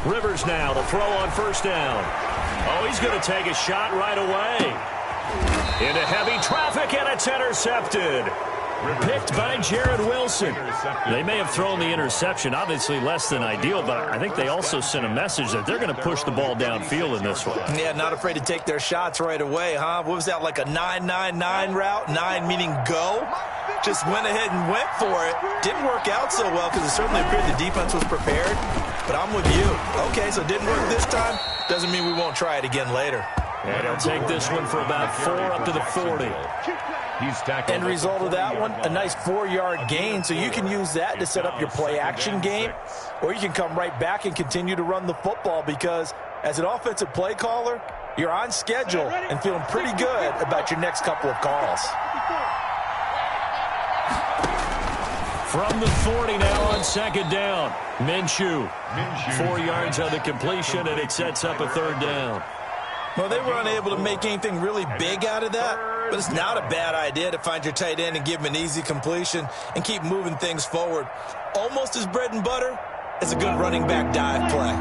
Rivers now to throw on first down. Oh, he's going to take a shot right away. Into heavy traffic, and it's intercepted. Picked by Jared Wilson. They may have thrown the interception, obviously less than ideal, but I think they also sent a message that they're going to push the ball downfield in this one. Yeah, not afraid to take their shots right away, huh? What was that, like a 9-9-9 route? 9 meaning go? Just went ahead and went for it. Didn't work out so well because it certainly appeared the defense was prepared. But I'm with you. Okay, so it didn't work this time. Doesn't mean we won't try it again later. And he'll take this one for about 4 up to the 40. End result of that one, a nice 4-yard gain. So you can use that to set up your play-action game, or you can come right back and continue to run the football because as an offensive play caller, you're on schedule and feeling pretty good about your next couple of calls. From the 40 now on second down. Minshew. 4 yards on the completion, and it sets up a third down. Well, they were unable to make anything really big out of that, but it's not a bad idea to find your tight end and give him an easy completion and keep moving things forward. Almost as bread and butter as a good running back dive play.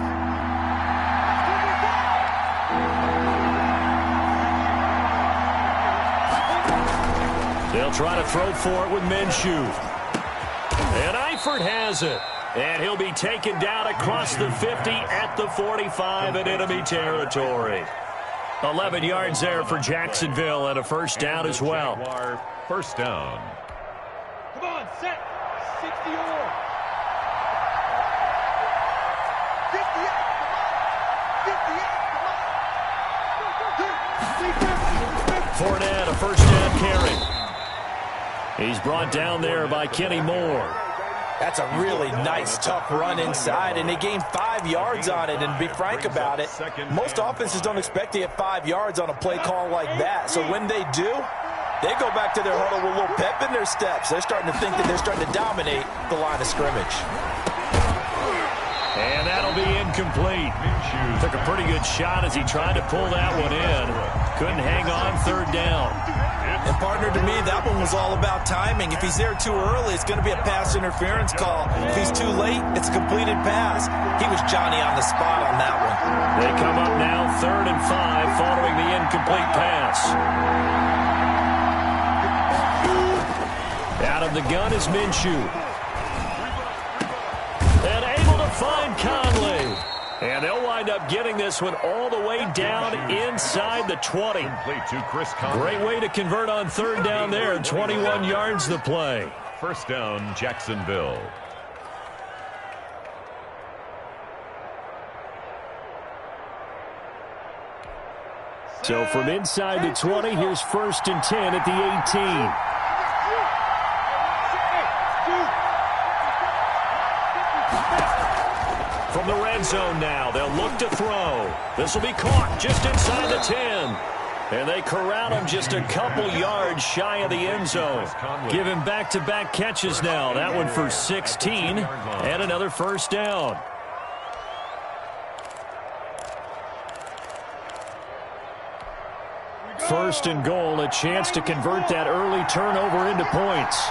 They'll try to throw for it with Minshew. And Eifert has it. And he'll be taken down across the 50 at the 45 in enemy territory. 11 yards there for Jacksonville and a first down as well. First down. Come on, set. 60-or. 58. Fournette, a first down carry. He's brought down there by Kenny Moore. That's a really nice, tough run inside, and they gained 5 yards on it. And to be frank about it, most offenses don't expect to get 5 yards on a play call like that. So when they do, they go back to their huddle with a little pep in their steps. They're starting to think that they're starting to dominate the line of scrimmage. And that'll be incomplete. Took a pretty good shot as he tried to pull that one in. Couldn't hang on, third down. And partner, to me, that one was all about timing. If he's there too early, it's going to be a pass interference call. If he's too late, it's a completed pass. He was Johnny on the spot on that one. They come up now, 3rd and 5, following the incomplete pass. Out of the gun is Minshew. And able to find Conley. And they'll wind up getting this one all the way down inside the 20. Great way to convert on third down there. 21 yards the play. First down, Jacksonville. So from inside the 20, here's 1st and 10 at the 18. From the red zone now, they'll look to throw. This will be caught just inside the 10. And they corral him just a couple yards shy of the end zone. Give him back-to-back catches now. That one for 16 and another first down. First and goal, a chance to convert that early turnover into points.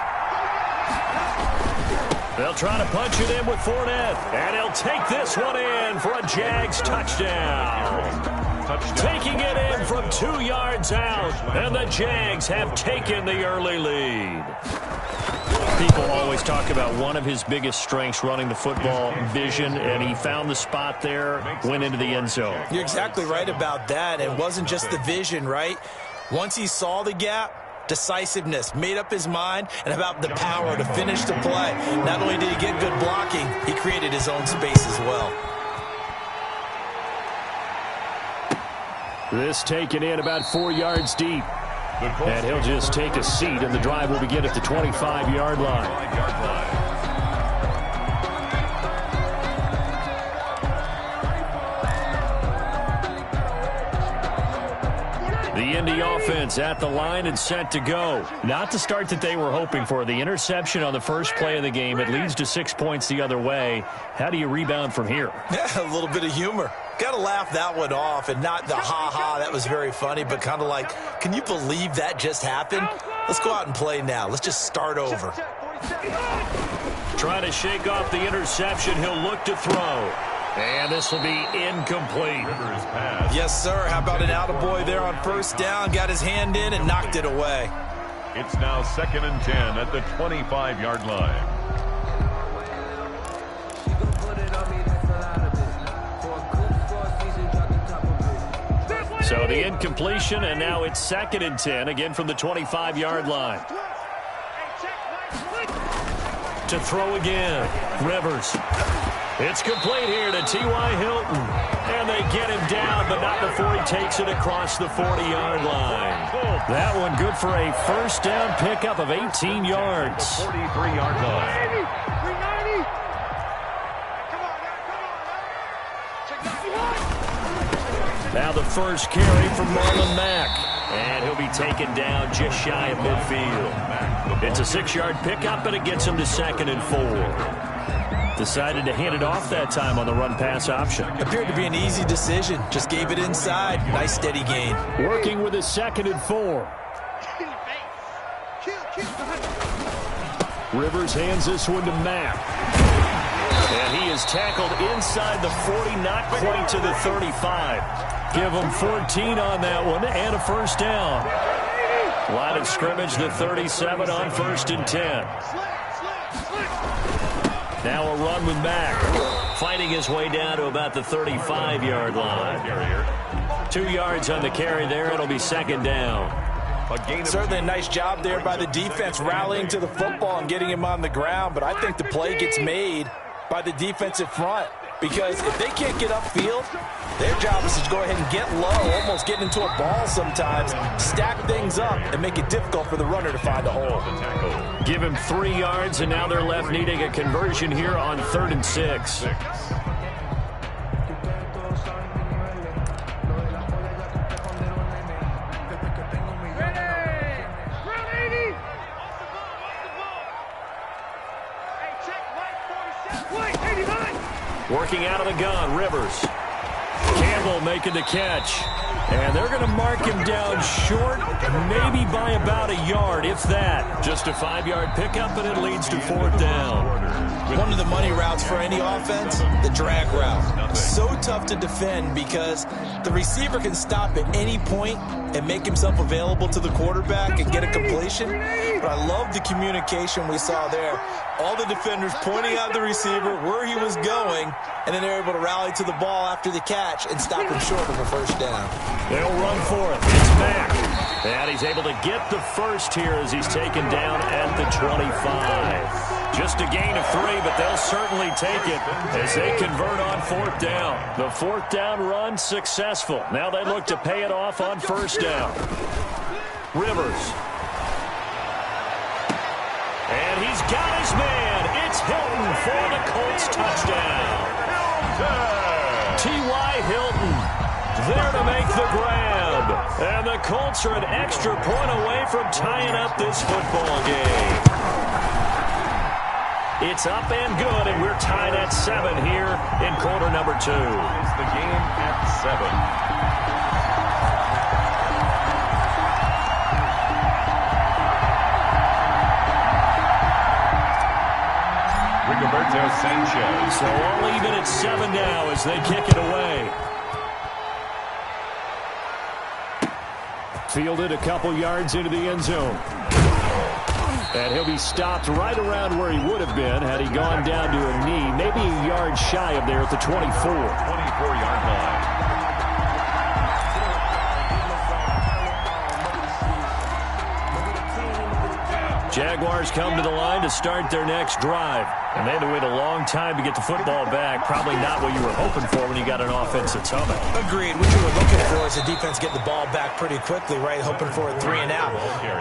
They'll try to punch it in with Fournette. And he'll take this one in for a Jags touchdown. Taking it in from 2 yards out. And the Jags have taken the early lead. People always talk about one of his biggest strengths, running the football, vision, and he found the spot there, went into the end zone. You're exactly right about that. It wasn't just the vision, right? Once he saw the gap, decisiveness, made up his mind, and about the power to finish the play. Not only did he get good blocking, he created his own space as well. This taken in about 4 yards deep. And he'll just take a seat, and the drive will begin at the 25-yard line. The Indy offense at the line and set to go. Not the start that they were hoping for. The interception on the first play of the game. It leads to 6 points the other way. How do you rebound from here? Yeah, a little bit of humor. Got to laugh that one off, and not the ha-ha, that was very funny, but kind of like, can you believe that just happened? Let's go out and play now. Let's just start over. Trying to shake off the interception. He'll look to throw. And this will be incomplete. Rivers pass. Yes, sir. How about an attaboy there on first down? Got his hand in and knocked it away. It's now 2nd and 10 at the 25-yard line. So the incompletion, and now it's 2nd and 10, again from the 25-yard line. To throw again, Rivers. It's complete here to T.Y. Hilton. And they get him down, but not before he takes it across the 40-yard line. That one good for a first down pickup of 18 yards. 43-yard line. Now the first carry from Marlon Mack. And he'll be taken down just shy of midfield. It's a 6-yard pickup, but it gets him to 2nd and 4. Decided to hand it off that time on the run-pass option. Appeared to be an easy decision. Just gave it inside. Nice steady gain. Working with his 2nd and 4. Rivers hands this one to Mack. And he is tackled inside the 40, not quite to the 35. Give him 14 on that one and a first down. Line of scrimmage, the 37 on 1st and 10. Now a run with Mack. Fighting his way down to about the 35-yard line. 2 yards on the carry there. It'll be 2nd down. Certainly a nice job there by the defense rallying to the football and getting him on the ground. But I think the play gets made by the defensive front. Because if they can't get upfield, their job is to go ahead and get low, almost get into a ball sometimes, stack things up, and make it difficult for the runner to find a hole. Give him 3 yards, and now they're left needing a conversion here on 3rd and 6. Working out of the gun, Rivers. Campbell making the catch. And they're going to mark him down short, maybe by about a yard, if that. Just a 5-yard pickup, and it leads to 4th down. One of the money routes for any offense, the drag route. So tough to defend because the receiver can stop at any point and make himself available to the quarterback and get a completion. But I love the communication we saw there. All the defenders pointing out the receiver, where he was going, and then they're able to rally to the ball after the catch and stop him short of a first down. They'll run for it. It's Mack. And he's able to get the first here as he's taken down at the 25. Just a gain of 3, but they'll certainly take it as they convert on 4th down. The 4th down run successful. Now they look to pay it off on 1st down. Rivers. And he's got his man. It's Hilton for the Colts touchdown. T.Y. Hilton there to make the grab. And the Colts are an extra point away from tying up this football game. It's up and good, and we're tied at 7 here in quarter number 2. It's the game at 7. Rigoberto Sanchez. So all even at 7 now as they kick it away. Fielded a couple yards into the end zone. And he'll be stopped right around where he would have been had he gone down to a knee, maybe a yard shy of there at the 24. 24-yard line. Jaguars come to the line to start their next drive. And they had to wait a long time to get the football back. Probably not what you were hoping for when you got an offense that's humming. Agreed. What you were looking for is the defense get the ball back pretty quickly, right? Hoping for a 3 and out.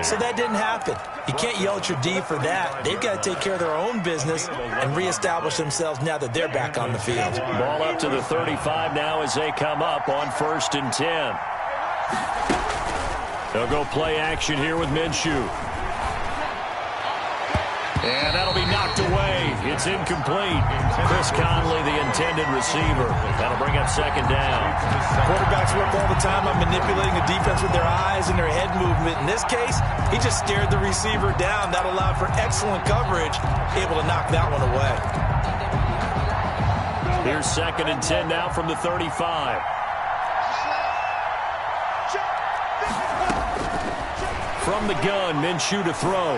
So that didn't happen. You can't yell at your D for that. They've got to take care of their own business and reestablish themselves now that they're back on the field. Ball up to the 35 now as they come up on 1st and 10. They'll go play action here with Minshew. And that'll be knocked away. It's incomplete. Chris Conley, the intended receiver. That'll bring up 2nd down. Quarterbacks work all the time on manipulating the defense with their eyes and their head movement. In this case, he just stared the receiver down. That allowed for excellent coverage, able to knock that one away. Here's 2nd and 10 now from the 35. From the gun, Minshew to throw.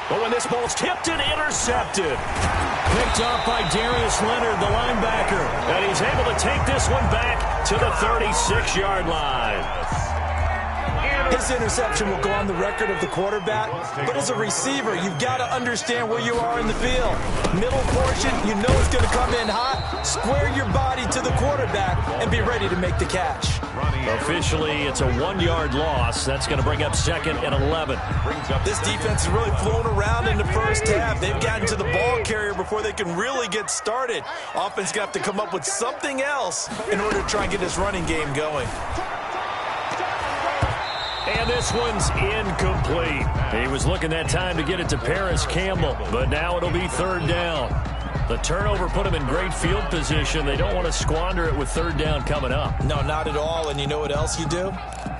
But when this ball's tipped and intercepted. Picked off by Darius Leonard, the linebacker. And he's able to take this one back to the 36-yard line. His interception will go on the record of the quarterback, but as a receiver, you've got to understand where you are in the field. Middle portion, you know it's going to come in hot. Square your body to the quarterback and be ready to make the catch. Officially, it's a 1-yard loss. That's going to bring up 2nd and 11. This defense has really flown around in the first half. They've gotten to the ball carrier before they can really get started. Offense got to come up with something else in order to try and get this running game going. And this one's incomplete. He was looking that time to get it to Paris Campbell, but now it'll be 3rd down. The turnover put him in great field position. They don't want to squander it with 3rd down coming up. No, not at all. And you know what else you do?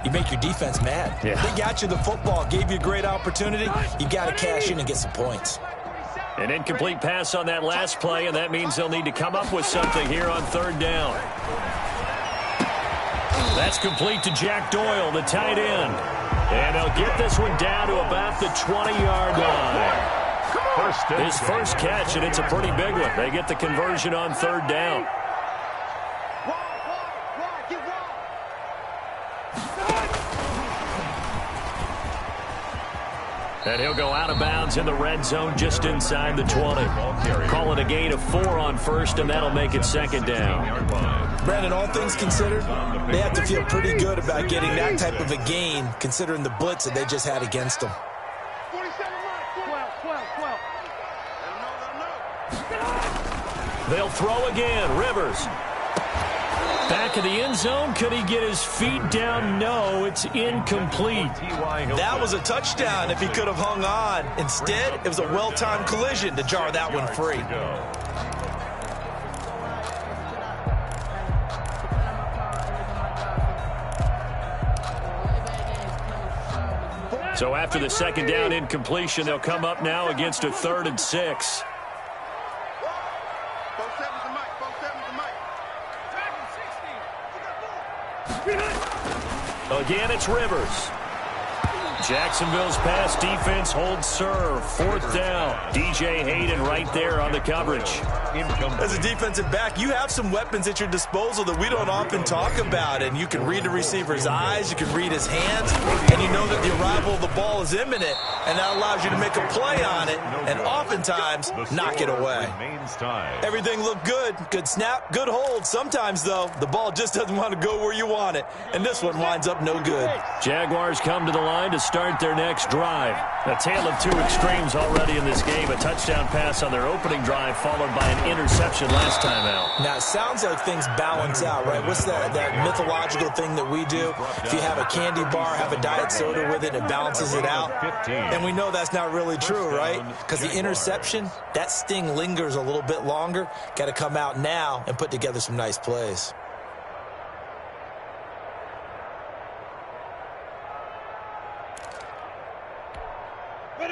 You make your defense mad. Yeah. They got you the football, gave you a great opportunity. You got to cash in and get some points. An incomplete pass on that last play, and that means they'll need to come up with something here on 3rd down. That's complete to Jack Doyle, the tight end. And they'll get this one down to about the 20-yard line. His first catch, and it's a pretty big one. They get the conversion on 3rd down. And he'll go out of bounds in the red zone just inside the 20. Call it a gain of 4 on 1st, and that'll make it 2nd down. Brandon, all things considered, they have to feel pretty good about getting that type of a gain, considering the blitz that they just had against them. They'll throw again. Rivers. Back of the end zone. Could he get his feet down? No, it's incomplete. That was a touchdown if he could have hung on. Instead, it was a well-timed collision to jar that one free. So after the 2nd down incompletion, they'll come up now against a 3rd and 6. Again, it's Rivers. Jacksonville's pass defense holds serve. 4th down. DJ Hayden right there on the coverage. As a defensive back, you have some weapons at your disposal that we don't often talk about. And you can read the receiver's eyes, you can read his hands, and you know that the arrival of the ball is imminent. And that allows you to make a play on it and oftentimes knock it away. Everything looked good. Good snap, good hold. Sometimes, though, the ball just doesn't want to go where you want it. And this one winds up no good. Jaguars come to the line to start their next drive. A tale of 2 extremes already in this game. A touchdown pass on their opening drive followed by an interception last time out. Now, it sounds like things balance out, right? What's that mythological thing that we do? If you have a candy bar, have a diet soda with it, it balances it out. And we know that's not really true, right? Because the interception, that sting lingers a little bit longer. Got to come out now and put together some nice plays.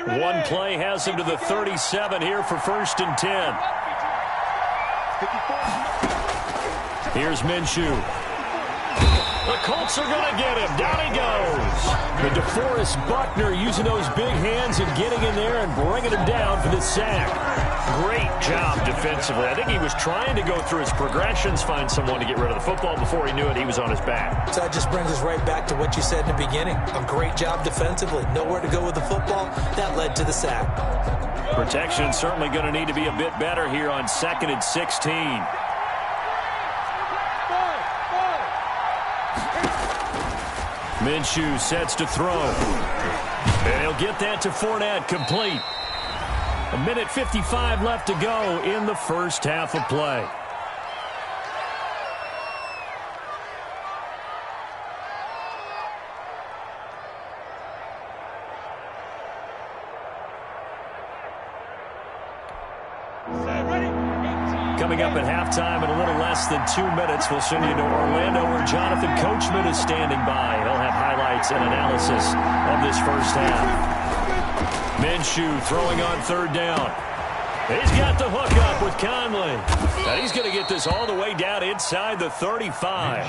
One play has him to the 37 here for 1st and 10. Here's Minshew. The Colts are going to get him. Down he goes. The DeForest Buckner using those big hands and getting in there and bringing him down for the sack. Great job defensively. I think he was trying to go through his progressions, find someone to get rid of the football. Before he knew it, he was on his back. So that just brings us right back to what you said in the beginning. A great job defensively. Nowhere to go with the football. That led to the sack. Protection certainly going to need to be a bit better here on 2nd and 16. Minshew sets to throw. And he'll get that to Fournette, complete. 1:55 left to go in the first half of play. Coming up at halftime in a little less than 2 minutes, we'll send you to Orlando where Jonathan Coachman is standing by. He'll have highlights and analysis of this first half. Minshew throwing on 3rd down. He's got the hook up with Conley. And he's going to get this all the way down inside the 35.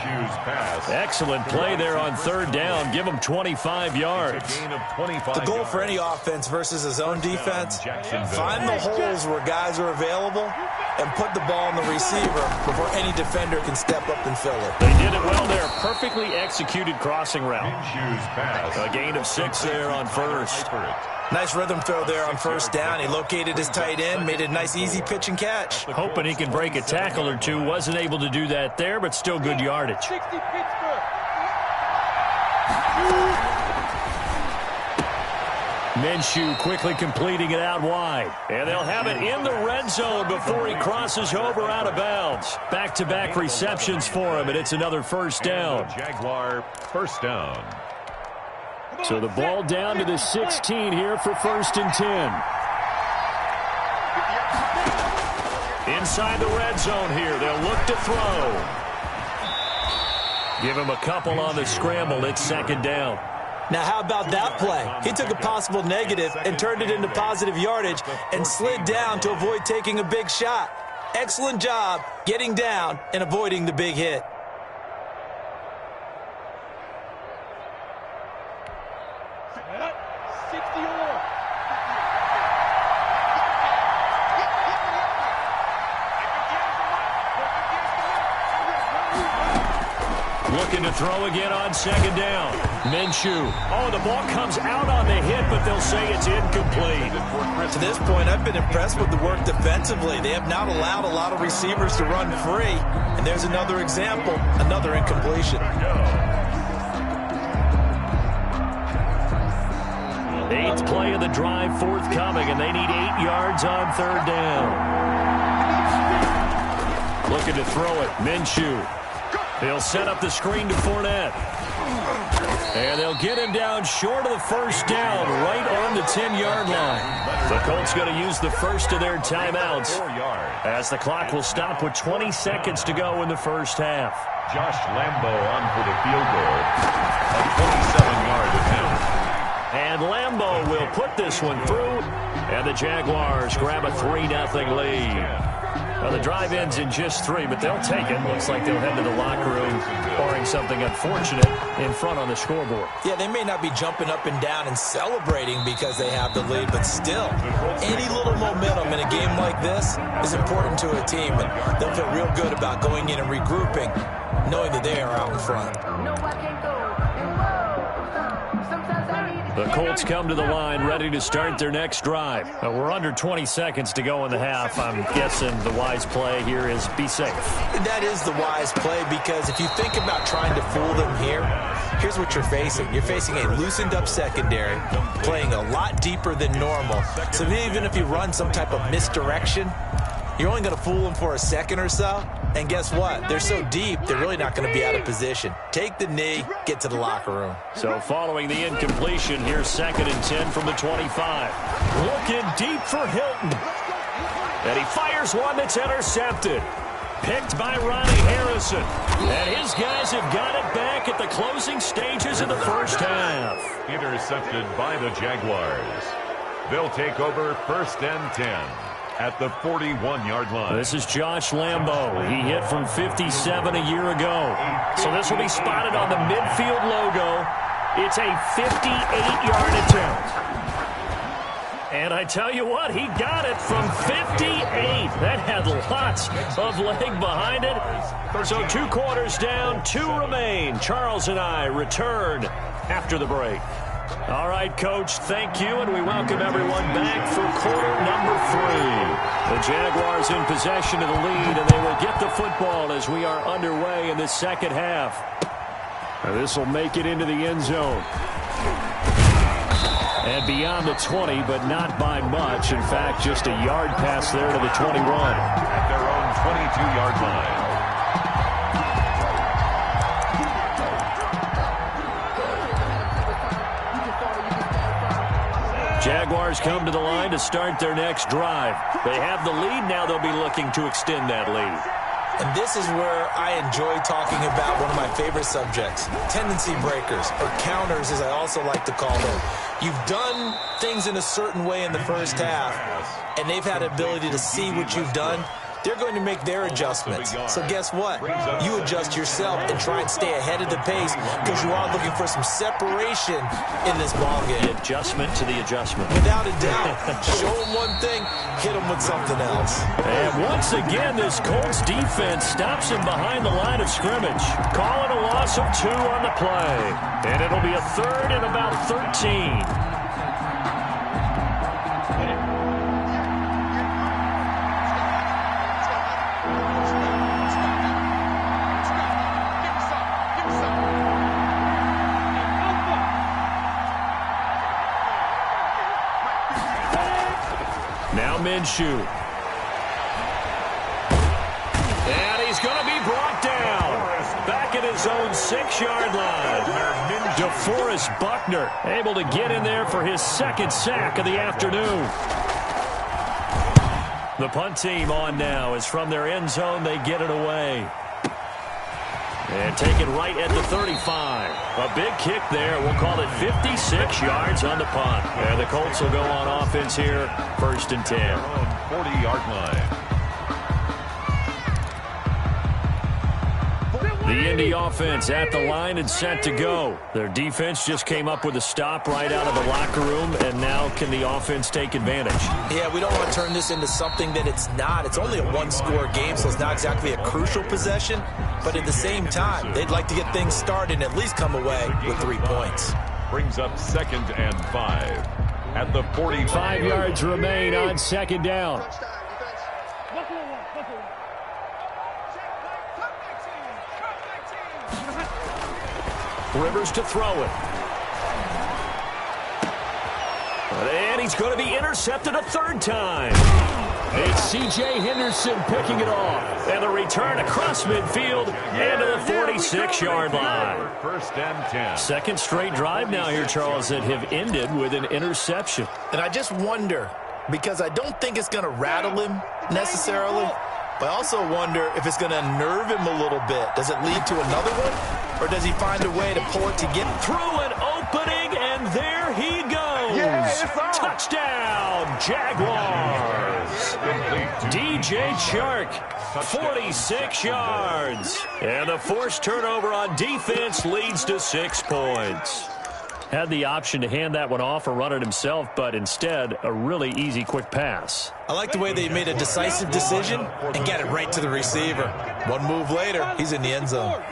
Excellent play there on third down. Give him 25 yards. The goal for any offense versus his own defense, find the holes where guys are available and put the ball on the receiver before any defender can step up and fill it. They did it well there. Perfectly executed crossing route. A gain of 6 there on first. Nice rhythm throw there on first down. He located his tight end, made it a nice easy pitch and catch. Hoping he can break a tackle or two. Wasn't able to do that there, but still good yardage. 60 Pittsburgh. Minshew quickly completing it out wide. And they'll have it in the red zone before he crosses over out of bounds. Back-to-back receptions for him, and it's another first down. Jaguar first down. So the ball down to the 16 here for first and 10. Inside the red zone here. They'll look to throw. Give him a couple on the scramble. It's second down. Now, how about that play? He took a possible negative and turned it into positive yardage and slid down to avoid taking a big shot. Excellent job getting down and avoiding the big hit. Looking to throw again on second down. Minshew. Oh, the ball comes out on the hit, but they'll say it's incomplete. To this point, I've been impressed with the work defensively. They have not allowed a lot of receivers to run free. And there's another example, another incompletion. Eighth play of the drive forthcoming, and they need 8 yards on third down. Looking to throw it. Minshew. They'll set up the screen to Fournette. And they'll get him down short of the first down, right on the 10-yard line. The Colts going to use the first of their timeouts as the clock will stop with 20 seconds to go in the first half. Josh Lambo on for the field goal. A 27-yard attempt. And Lambo will put this one through. And the Jaguars grab a 3-0 lead. Well, the drive ends in just 3, but they'll take it. Looks like they'll head to the locker room, barring something unfortunate in front on the scoreboard. Yeah, they may not be jumping up and down and celebrating because they have the lead, but still, any little momentum in a game like this is important to a team, and they'll feel real good about going in and regrouping, knowing that they are out in front. The Colts come to the line ready to start their next drive. We're under 20 seconds to go in the half. I'm guessing the wise play here is be safe. That is the wise play, because if you think about trying to fool them here, here's what you're facing. You're facing a loosened up secondary, playing a lot deeper than normal. So even if you run some type of misdirection, you're only going to fool them for a second or so. And guess what? They're so deep, they're really not going to be out of position. Take the knee, get to the locker room. So following the incompletion, here's second and 10 from the 25. Looking deep for Hilton. And he fires one that's intercepted. Picked by Ronnie Harrison. And his guys have got it back at the closing stages of the first half. Intercepted by the Jaguars. They'll take over first and 10. At the 41-yard line. This is Josh Lambo. He hit from 57 a year ago. So this will be spotted on the midfield logo. It's a 58-yard attempt. And I tell you what, he got it from 58. That had lots of leg behind it. So 2 quarters down, 2 remain. Charles and I return after the break. All right, Coach, thank you, and we welcome everyone back for quarter number 3. The Jaguars in possession of the lead, and they will get the football as we are underway in the second half. This will make it into the end zone. And beyond the 20, but not by much. In fact, just a yard pass there to the 21. At their own 22-yard line. Jaguars come to the line to start their next drive. They have the lead. Now they'll be looking to extend that lead. And this is where I enjoy talking about one of my favorite subjects, tendency breakers, or counters as I also like to call them. You've done things in a certain way in the first half, and they've had the ability to see what you've done. They're going to make their adjustments. So guess what? You adjust yourself and try and stay ahead of the pace because you are looking for some separation in this ballgame. The adjustment to the adjustment. Without a doubt. Show them one thing, hit them with something else. And once again, this Colts defense stops him behind the line of scrimmage. Calling a loss of 2 on the play. And it'll be a 3rd and about 13. Now Minshew. And he's going to be brought down. Back at his own 6-yard line. DeForest Buckner able to get in there for his 2nd sack of the afternoon. The punt team on now as from their end zone they get it away. And take it right at the 35. A big kick there. We'll call it 56 yards on the punt. And the Colts will go on offense here, 1st and 10. 40-yard line. The Indy offense at the line and set to go. Their defense just came up with a stop right out of the locker room, and now can the offense take advantage? Yeah, we don't want to turn this into something that it's not. It's only a 1-score game, so it's not exactly a crucial possession. But at the same time, they'd like to get things started and at least come away with 3 points. Brings up 2nd and 5 at the 45. 5 yards remain on 2nd down. Rivers to throw it. And he's going to be intercepted a 3rd time. It's C.J. Henderson picking it off. And the return across midfield and to the 46-yard line. 1st and 10. 2nd straight drive now here, Charles, that have ended with an interception. And I just wonder, because I don't think it's going to rattle him necessarily, but I also wonder if it's going to unnerve him a little bit. Does it lead to another one? Or does he find a way to pull it to get through an opening, and there he goes. Touchdown, Jaguars. DJ Chark, 46 yards. And the forced turnover on defense leads to 6 points. Had the option to hand that one off or run it himself, but instead, a really easy, quick pass. I like the way they made a decisive decision and get it right to the receiver. One move later, he's in the end zone.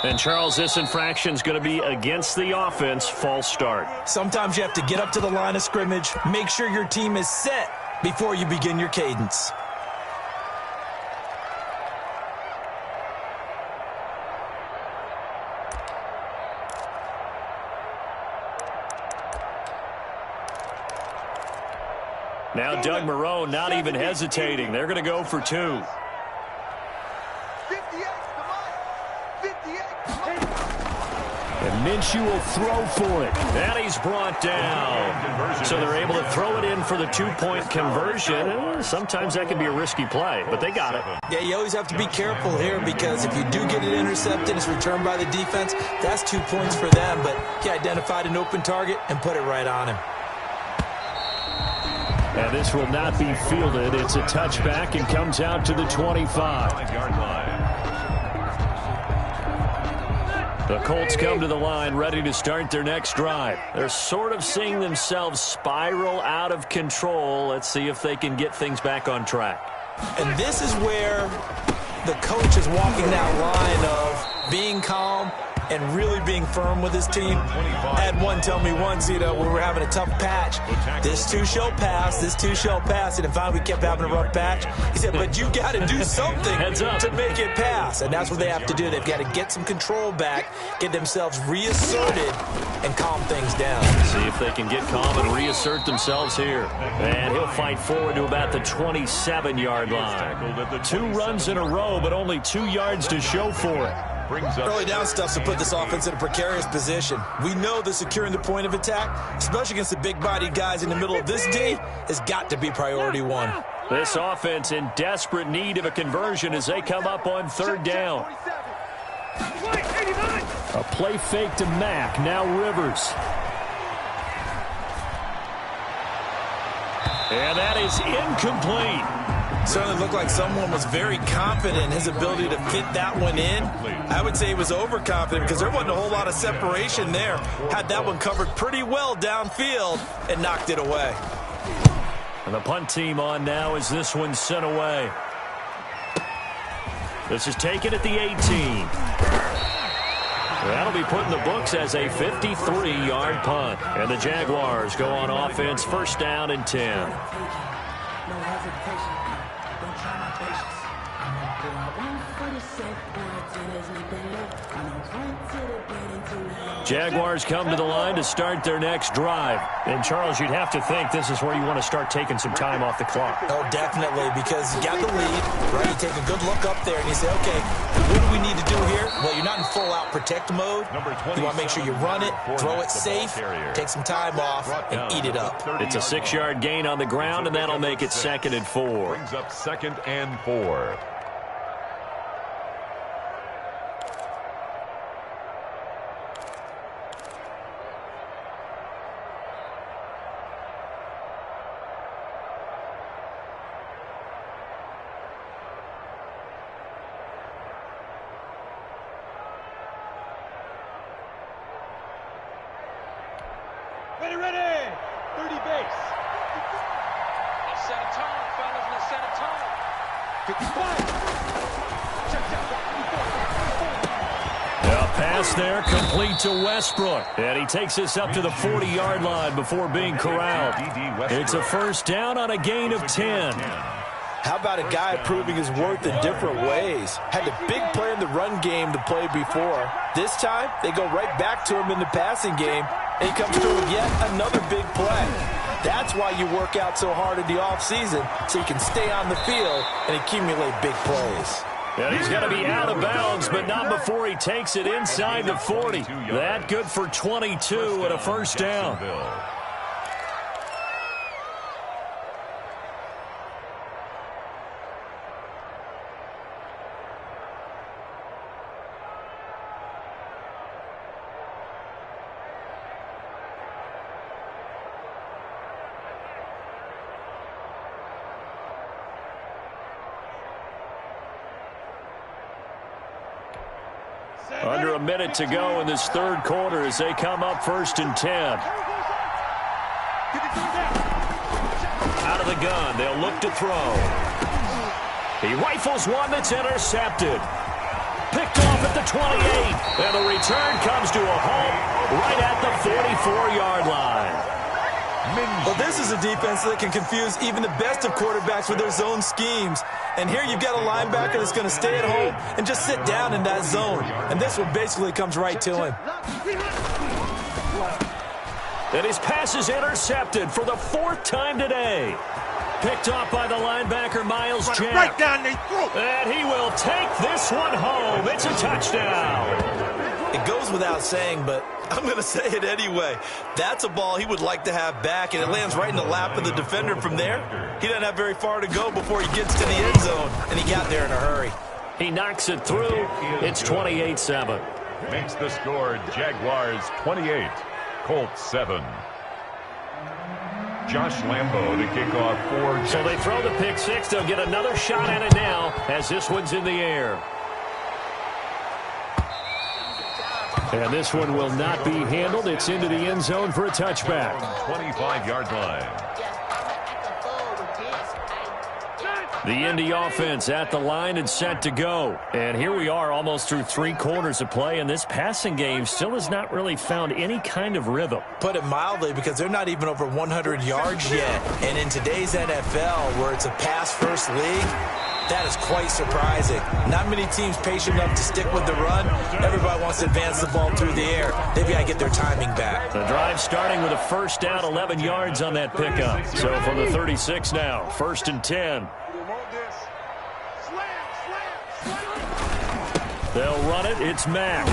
And, Charles, this infraction is going to be against the offense. False start. Sometimes you have to get up to the line of scrimmage, make sure your team is set before you begin your cadence. Now Doug Marrone not even hesitating. They're going to go for 2. And Minshew will throw for it. And he's brought down. So they're able to throw it in for the 2-point conversion. Sometimes that can be a risky play, but they got it. Yeah, you always have to be careful here because if you do get it intercepted, it's returned by the defense, that's 2 points for them. But he identified an open target and put it right on him. And this will not be fielded. It's a touchback and comes out to the 25-yard line. The Colts come to the line ready to start their next drive. They're sort of seeing themselves spiral out of control. Let's see if they can get things back on track. And this is where the coach is walking that line of being calm and really being firm with his team. I had one tell me once, when we were having a tough patch, this too shall pass, this too shall pass. And finally we kept having a rough patch. He said, but you got to do something to make it pass. And that's what they have to do. They've got to get some control back, get themselves reasserted, and calm things down. See if they can get calm and reassert themselves here. And he'll fight forward to about the 27-yard line. 2 runs in a row, but only 2 yards to show for it. brings up early down stuff to put this offense in a precarious position. We know that securing the point of attack, especially against the big-bodied guys in the middle of this D, has got to be priority one. This offense in desperate need of a conversion as they come up on third down. A play fake to Mack. Now Rivers. And that is incomplete. Certainly looked like someone was very confident in his ability to fit that one in. I would say he was overconfident because there wasn't a whole lot of separation there. Had that one covered pretty well downfield and knocked it away. And the punt team on now as this one's sent away. This is taken at the 18. That'll be put in the books as a 53-yard punt. And the Jaguars go on offense, first down and 10. Jaguars come to the line to start their next drive. And, Charles, you'd have to think this is where you want to start taking some time off the clock. Oh, definitely, because you got the lead, right? You take a good look up there and you say, okay, what do we need to do here? Well, you're not in full-out protect mode. You want to make sure you run it, throw it safe, take some time off, and eat it up. It's a 6-yard gain on the ground, and that'll make it 2nd and 4. Brings up 2nd and 4. Ready. 30 base. Let's set a tone, fellas. Let's set a tone. 55. Check that. A pass there, complete to Westbrook. And he takes this up to the 40-yard line before being corralled. It's a first down on a gain of 10. How about a guy proving his worth in different ways? Had a big play in the run game to play before. This time, they go right back to him in the passing game, and he comes through with yet another big play. That's why you work out so hard in the offseason, so you can stay on the field and accumulate big plays. And he's going to be out of bounds, but not before he takes it inside the 40. That good for 22 and a first down. Under a minute to go in this third quarter as they come up 1st and 10. Out of the gun, they'll look to throw. He rifles one that's intercepted. Picked off at the 28. And the return comes to a halt right at the 44-yard line. Well, this is a defense that can confuse even the best of quarterbacks with their zone schemes. And here you've got a linebacker that's going to stay at home and just sit down in that zone. And this one basically comes right to him. And his pass is intercepted for the 4th time today. Picked off by the linebacker, Miles Jack. Right down their throat. And he will take this one home. It's a touchdown. It goes without saying, but I'm going to say it anyway. That's a ball he would like to have back, and it lands right in the lap of the defender from there. He doesn't have very far to go before he gets to the end zone, and he got there in a hurry. He knocks it through. It's 28-7. Makes the score Jaguars 28, Colts 7. Josh Lambo to kick off for. So they throw the pick six. They'll get another shot at it now as this one's in the air. And this one will not be handled. It's into the end zone for a touchback. 25-yard line. The Indy offense at the line and set to go. And here we are almost through 3 quarters of play, and this passing game still has not really found any kind of rhythm. Put it mildly, because they're not even over 100 yards yet. And in today's NFL, where it's a pass-first league, that is quite surprising. Not many teams patient enough to stick with the run. Everybody wants to advance the ball through the air. They've got to get their timing back. The drive starting with a first down, 11 yards on that pickup. So from the 36 now, 1st and 10. They'll run it. It's Mack.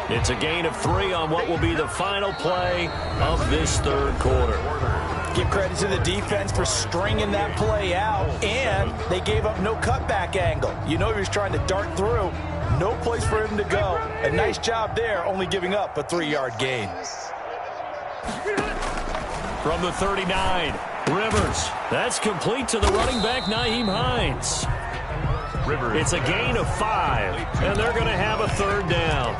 It's a gain of 3 on what will be the final play of this third quarter. Give credit to the defense for stringing that play out, and they gave up no cutback angle. You know he was trying to dart through. No place for him to go. A nice job there, only giving up a 3-yard gain. From the 39, Rivers. That's complete to the running back, Nyheim Hines. It's a gain of 5, and they're going to have a third down.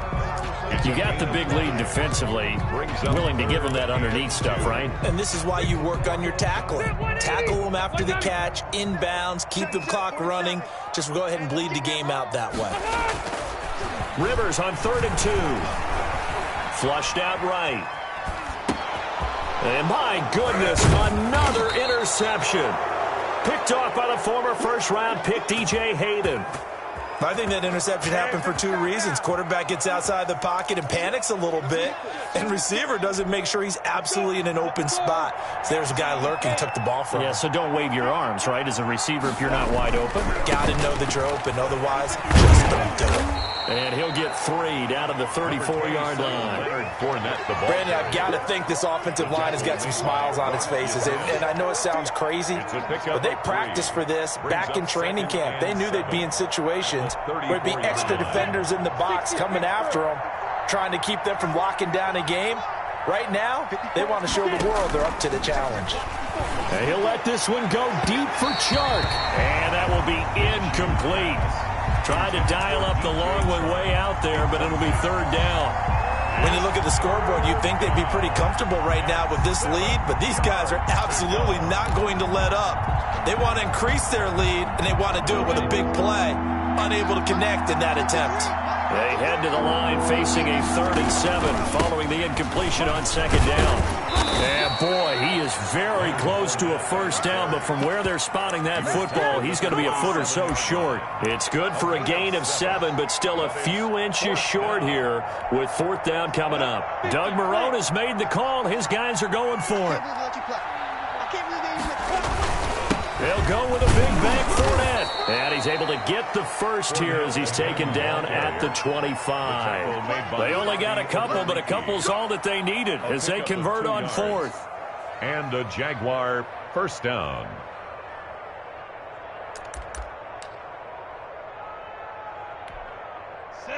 You got the big lead defensively. Willing to give them that underneath stuff, right? And this is why you work on your tackling. Tackle them after the catch, inbounds, keep the clock running. Just go ahead and bleed the game out that way. Rivers on 3rd and 2. Flushed out right. And my goodness, another interception. Picked off by the former first-round pick, DJ Hayden. I think that interception happened for 2 reasons. Quarterback gets outside the pocket and panics a little bit, and receiver doesn't make sure he's absolutely in an open spot. So there's a guy lurking, took the ball from him. Yeah, so don't wave your arms, right, as a receiver if you're not wide open. Got to know that you're open, otherwise just don't do it. And he'll get 3 down to the 34-yard line. Brandon, I've got to think this offensive line has got some smiles on its faces. And I know it sounds crazy, but they practiced for this back in training camp. They knew they'd be in situations where there'd be extra defenders in the box coming after them, trying to keep them from locking down a game. Right now, they want to show the world they're up to the challenge. And he'll let this one go deep for Chark. And that will be incomplete. Tried to dial up the long one way out there, but it'll be 3rd down. When you look at the scoreboard, you'd think they'd be pretty comfortable right now with this lead, but these guys are absolutely not going to let up. They want to increase their lead, and they want to do it with a big play. Unable to connect in that attempt. They head to the line facing a 3rd and 7 following the incompletion on 2nd down. And boy, he is very close to a first down, but from where they're spotting that football, he's going to be a foot or so short. It's good for a gain of 7, but still a few inches short here with 4th down coming up. Doug Marrone has made the call. His guys are going for it. They'll go with a big back Fournette. And he's able to get the first here as he's taken down at the 25. They only got a couple, but a couple's all that they needed as they convert on 4th. And a Jaguar first down.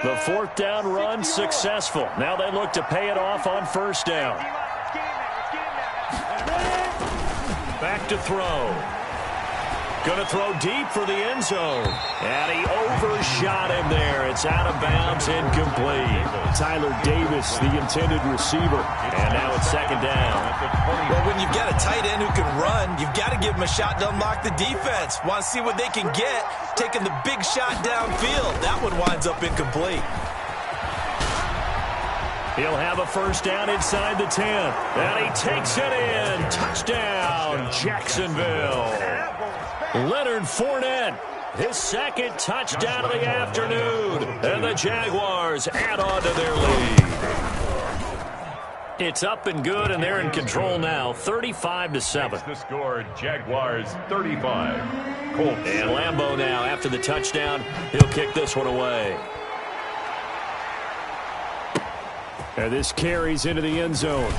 The 4th down run successful. Now they look to pay it off on 1st down. Back to throw. Going to throw deep for the end zone. And he overshot him there. It's out of bounds, incomplete. Tyler Davis, the intended receiver. And now it's 2nd down. Well, when you've got a tight end who can run, you've got to give him a shot to unlock the defense. Want to see what they can get, taking the big shot downfield. That one winds up incomplete. He'll have a first down inside the 10. And he takes it in. Touchdown, Jacksonville. Leonard Fournette, his 2nd touchdown of the afternoon. And the Jaguars add on to their lead. It's up and good, and they're in control now, 35-7. The score, Jaguars 35. Colts. And Lambeau now, after the touchdown, he'll kick this one away. And this carries into the end zone.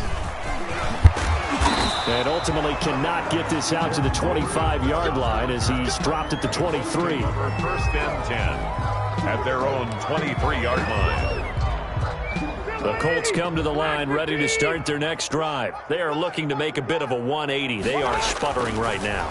And ultimately cannot get this out to the 25-yard line as he's dropped at the 23. For 1st and 10 at their own 23-yard line. The Colts come to the line ready to start their next drive. They are looking to make a bit of a 180. They are sputtering right now.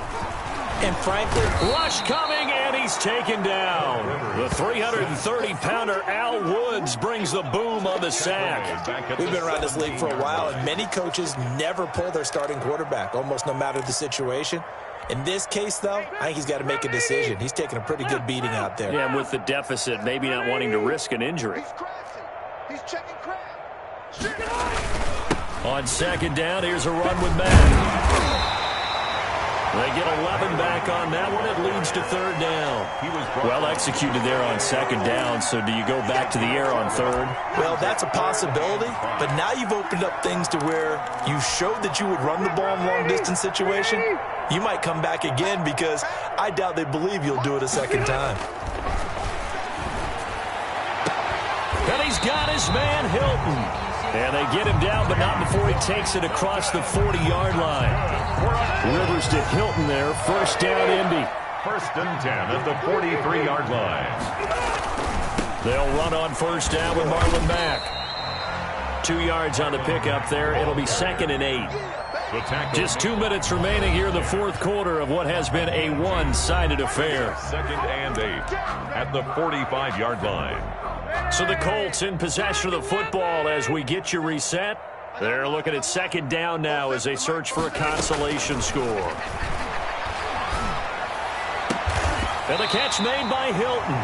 And frankly, rush coming, and he's taken down. The 330-pounder Al Woods brings the boom on the sack. We've been around this league for a while, and many coaches never pull their starting quarterback, almost no matter the situation. In this case, though, I think he's got to make a decision. He's taking a pretty good beating out there. Yeah, and with the deficit, maybe not wanting to risk an injury. He's checking crap. On 2nd down, here's a run with Mack. They get 11 back on that one. It leads to 3rd down. He was well executed there on 2nd down, so do you go back to the air on 3rd? Well, that's a possibility, but now you've opened up things to where you showed that you would run the ball in long-distance situation. You might come back again because I doubt they believe you'll do it a 2nd time. he's got his man, Hilton. And they get him down, but not before he takes it across the 40-yard line. Rivers to Hilton there. First down, Indy. 1st and 10 at the 43-yard line. They'll run on first down with Marlon Mack. 2 yards on the pickup there. It'll be 2nd and 8. Just 2 minutes remaining here in the fourth quarter of what has been a one-sided affair. 2nd and 8 at the 45-yard line. So the Colts in possession of the football as we get you reset. They're looking at 2nd down now as they search for a consolation score. And the catch made by Hilton.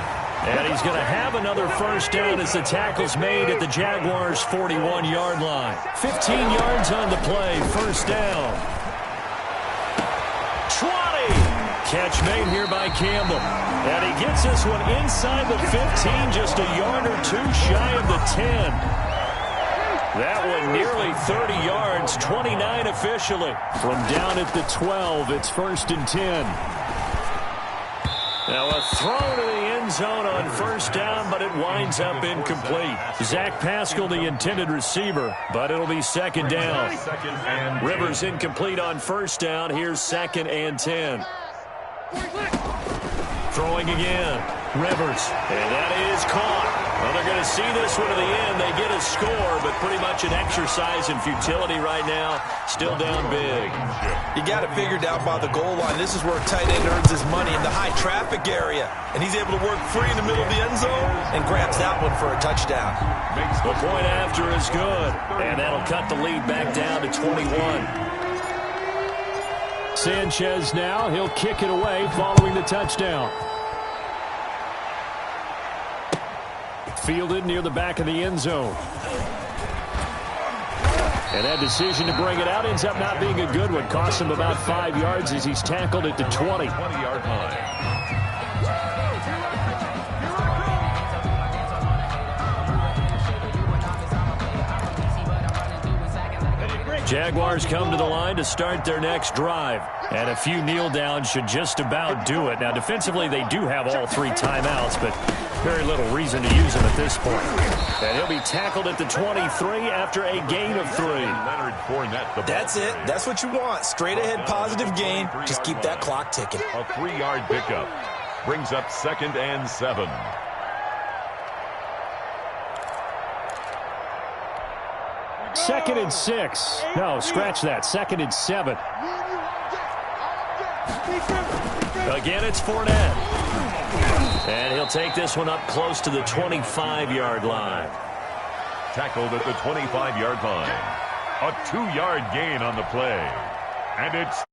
And he's going to have another first down as the tackle's made at the Jaguars' 41-yard line. 15 yards on the play, first down. 20. Catch made here by Campbell. And he gets this one inside the 15, just a yard or two shy of the 10. That one nearly 30 yards, 29 officially. From down at the 12, it's 1st and 10. Now a throw to the end zone on first down, but it winds up incomplete. Zach Pascal, the intended receiver, but it'll be 2nd down. Rivers incomplete on first down. Here's 2nd and 10. Throwing again. Rivers. And that is caught. Well, they're going to see this one to the end. They get a score, but pretty much an exercise in futility right now. Still down big. You got it figured out by the goal line. This is where a tight end earns his money, in the high traffic area. And he's able to work free in the middle of the end zone and grabs that one for a touchdown. The point after is good. And that'll cut the lead back down to 21. Sanchez now. He'll kick it away following the touchdown. Fielded near the back of the end zone. And that decision to bring it out ends up not being a good one. Costs him about 5 yards as he's tackled at the 20. 20-yard line. Jaguars come to the line to start their next drive. And a few kneel downs should just about do it. Now, defensively, they do have all 3 timeouts, but very little reason to use them at this point. And he'll be tackled at the 23 after a gain of 3. That's it. That's what you want. Straight ahead positive gain. Just keep that clock ticking. A 3-yard pickup brings up 2nd and 7. Second and 6. No, scratch that. 2nd and 7. Again, it's Fournette. And he'll take this one up close to the 25-yard line. Tackled at the 25-yard line. A 2-yard gain on the play. And it's